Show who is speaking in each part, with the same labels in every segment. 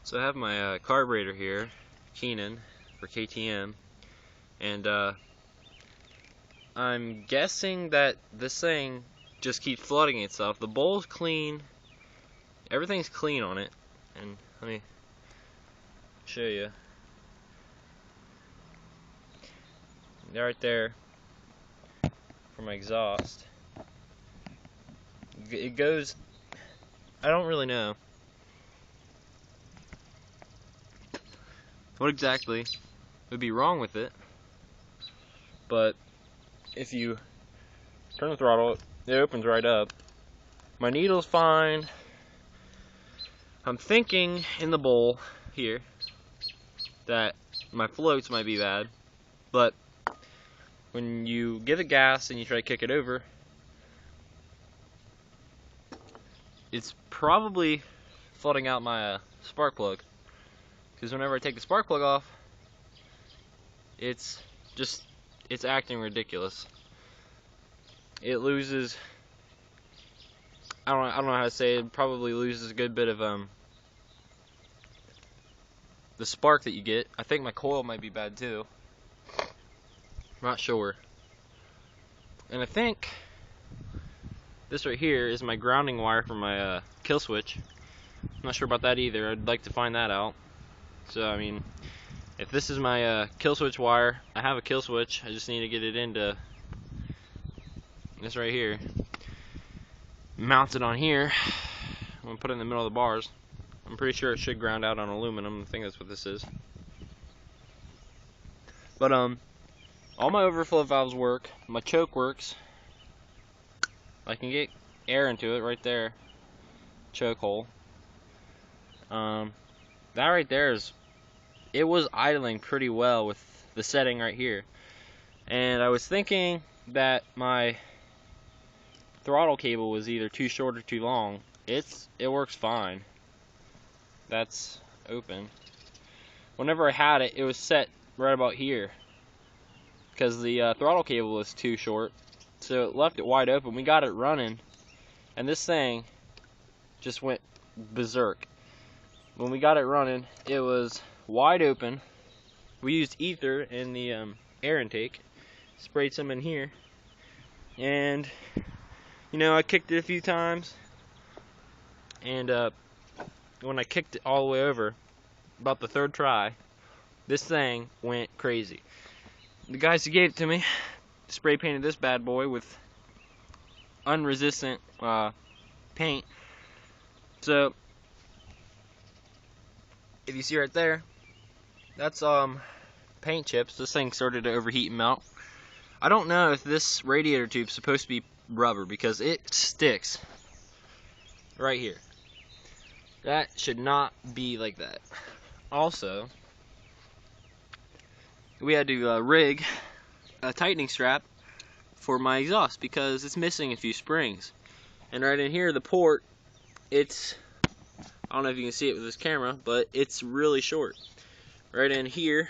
Speaker 1: So I have my carburetor here, Keenan, for KTM, and I'm guessing that this thing just keeps flooding itself. The bowl's clean, everything's clean on it, and let me show you. Right there for my exhaust. It goes, I don't really know what exactly would be wrong with it, but if you turn the throttle, it opens right up. My needle's fine. I'm thinking in the bowl here that my floats might be bad, but when you give it gas and you try to kick it over, it's probably flooding out my spark plug, because whenever I take the spark plug off, it's acting ridiculous. It loses, I don't know how to say it, probably loses a good bit of the spark that you get. I think my coil might be bad too. I'm not sure. And I think this right here is my grounding wire for my kill switch. I'm not sure about that either. I'd like to find that out. So I mean, if this is my kill switch wire, I have a kill switch. I just need to get it into this right here. Mount it on here. I'm gonna put it in the middle of the bars. I'm pretty sure it should ground out on aluminum. I think that's what this is. But all my overflow valves work. My choke works. I can get air into it right there. Choke hole. That right there it was idling pretty well with the setting right here. And I was thinking that my throttle cable was either too short or too long. It works fine. That's open. Whenever I had it, it was set right about here because the throttle cable was too short, so it left it wide open. We got it running, and this thing just went berserk. When we got it running, it was wide open. We used ether in the air intake, sprayed some in here, and you know, I kicked it a few times, and when I kicked it all the way over, about the third try, this thing went crazy. The guys who gave it to me spray painted this bad boy with unresistant paint. So if you see right there, that's paint chips. This thing started to overheat and melt. I don't know if this radiator tube is supposed to be rubber because it sticks right here. That should not be like that. Also, we had to rig a tightening strap for my exhaust because it's missing a few springs. And right in here, the port, I don't know if you can see it with this camera, but it's really short. Right in here,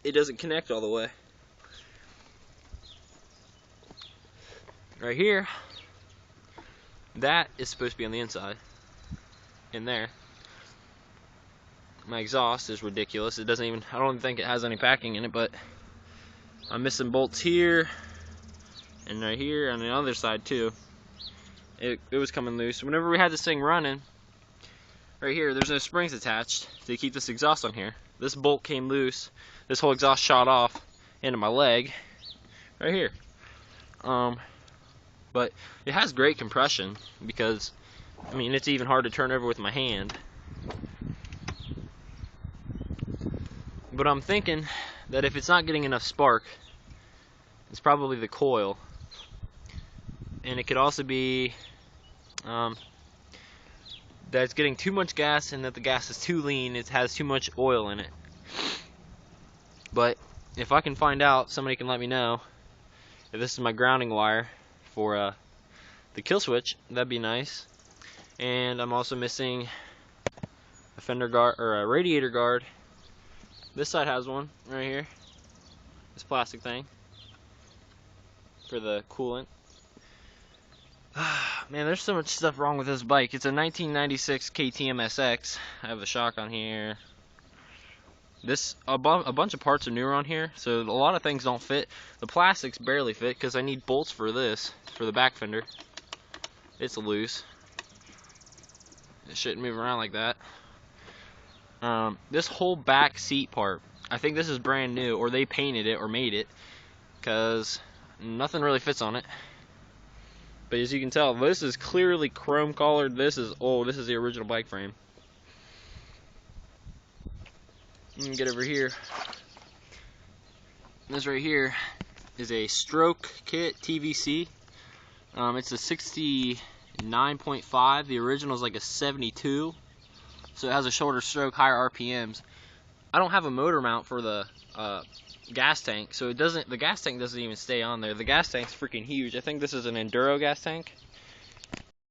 Speaker 1: it doesn't connect all the way. Right here, that is supposed to be on the inside. In there. My exhaust is ridiculous. It doesn't even, I don't think it has any packing in it, but I'm missing bolts here and right here on the other side too. It was coming loose. Whenever we had this thing running, right here, there's no springs attached to keep this exhaust on here. This bolt came loose. This whole exhaust shot off into my leg right here. But it has great compression because, I mean, it's even hard to turn over with my hand. But I'm thinking that if it's not getting enough spark, it's probably the coil. And it could also be that it's getting too much gas and that the gas is too lean, it has too much oil in it. But if I can find out, somebody can let me know if this is my grounding wire for the kill switch, that'd be nice. And I'm also missing a fender guard or a radiator guard. This side has one right here. This plastic thing for the coolant. Man, there's so much stuff wrong with this bike. It's a 1996 KTM SX. I have the shock on here. A bunch of parts are newer on here, so a lot of things don't fit. The plastics barely fit because I need bolts for this, for the back fender. It's loose. It shouldn't move around like that. This whole back seat part, I think this is brand new, or they painted it or made it, because nothing really fits on it. But as you can tell, this is clearly chrome colored. This is old. This is the original bike frame. Let me get over here. This right here is a stroke kit TVC. It's a 69.5. The original is like a 72. So it has a shorter stroke, higher RPMs. I don't have a motor mount for the gas tank, so the gas tank doesn't even stay on there. The gas tank's freaking huge. I think this is an Enduro gas tank.